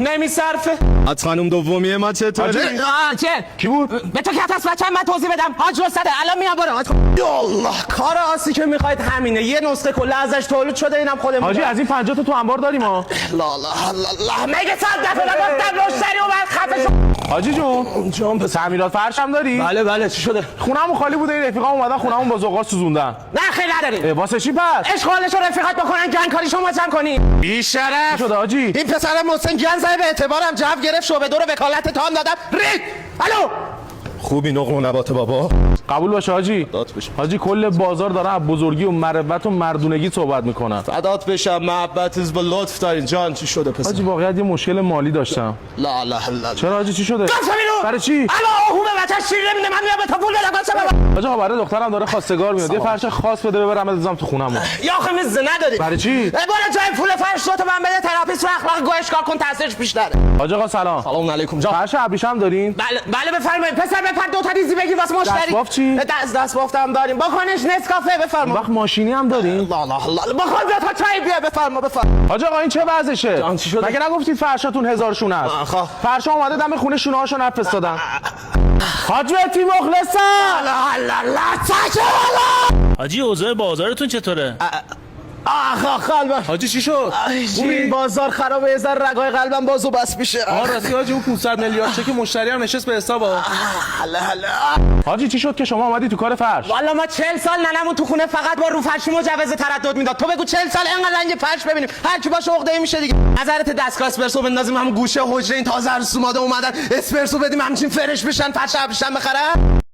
نمیصرفه. از خانم دومی ما چطوره؟ چه؟ کی بود؟ به تو که هست بچه من توضیح بدم. حاج رصده الان میام برو. یا الله کار آسی که میخواید همینه. یه نسخه کلا ازش تولید شده اینم خودمون. حاجی از این 50 تا تو انبار داریم ها. لا لا لا مگه صد دفعه گفتم مشتری اومد خفه شو. حاجی جون پس تعمیرات فرش هم داری؟ بله چی شده؟ خونمون خالی بوده این رفیقام اومدن خونمون با زغال سوزوندن. نه خیلی نداریم. واسه چی پس؟ اشغالش رو رفیقات بکنن گنگکاری شما جمع کنین. بی شرف. شده حاجی؟ این پسر محسن گن زده به اعتبارم جو گرفت شعبه دور وکالت تام دادم. رید. الو. خوبی نقل و نبات بابا. قبول باشه حاجی. فدات بشم. حاجی کل بازار دارن از بزرگی و مروت و مردونگی صحبت میکنن. فدات بشم محبت از با لطف دارین جان. چی شده پسر؟ حاجی واقعا یه مشکل مالی داشتم. لا لا لا. چرا حاجی چی شده؟ برای چی؟ الو خوبه بچه‌ش شیر نمیده من میام به تو پول بدم بچه‌م. حاجی برای دخترم داره خواستگار میاد. یه فرش خاص بده ببرم بزنم تو خونمون. یا آخه میز نداری. برای چی؟ برو جای پول فرش تو من بده تراپیست و اخلاق گوش کار کن تاثیرش بیشتره. حاج آقا سلام. سلام علیکم جان. فرش ابریشم دارین؟ بله بفرمایید پسر بپر دو تا دیزی بگیر واسه مشتری. دستباف چی؟ دستباف هم داریم. بکنش نسکافه بفرما. وقت ماشینی هم دارین؟ لا لا لا بخون دو تا چای بیا بفرما. حاج آقا این چه وضعشه؟ جان چی شده؟ مگه نگفتید فرشاتون 1000 شونه است؟ فرشا اومده دم خونه شونه هاشو نفرستادن. حاج مهدی مخلصم. حاجی اوضاع بازارتون چطوره؟ قلبم حاجی چی شد؟ این بازار خرابه یه ذره رگای قلبم بازو بس میشه. راستی حاجی اون 500 میلیارد چک مشتری هم نشست به حساب. حاجی چی شد که شما اومدی تو کار فرش؟ والا ما 40 سال ننمون تو خونه فقط با رو فرشی مجوز تردد میداد. تو بگو 40 سال اینقدر رنگ فرش ببینیم هر کی باشه عقده میشه دیگه. نظرت دستگاه اسپرسو بندازیم همون گوشه حجره این تازه عروس اومده اومدن اسپرسو بدیم همچین فرش بشن فرش ابریشم بخرن؟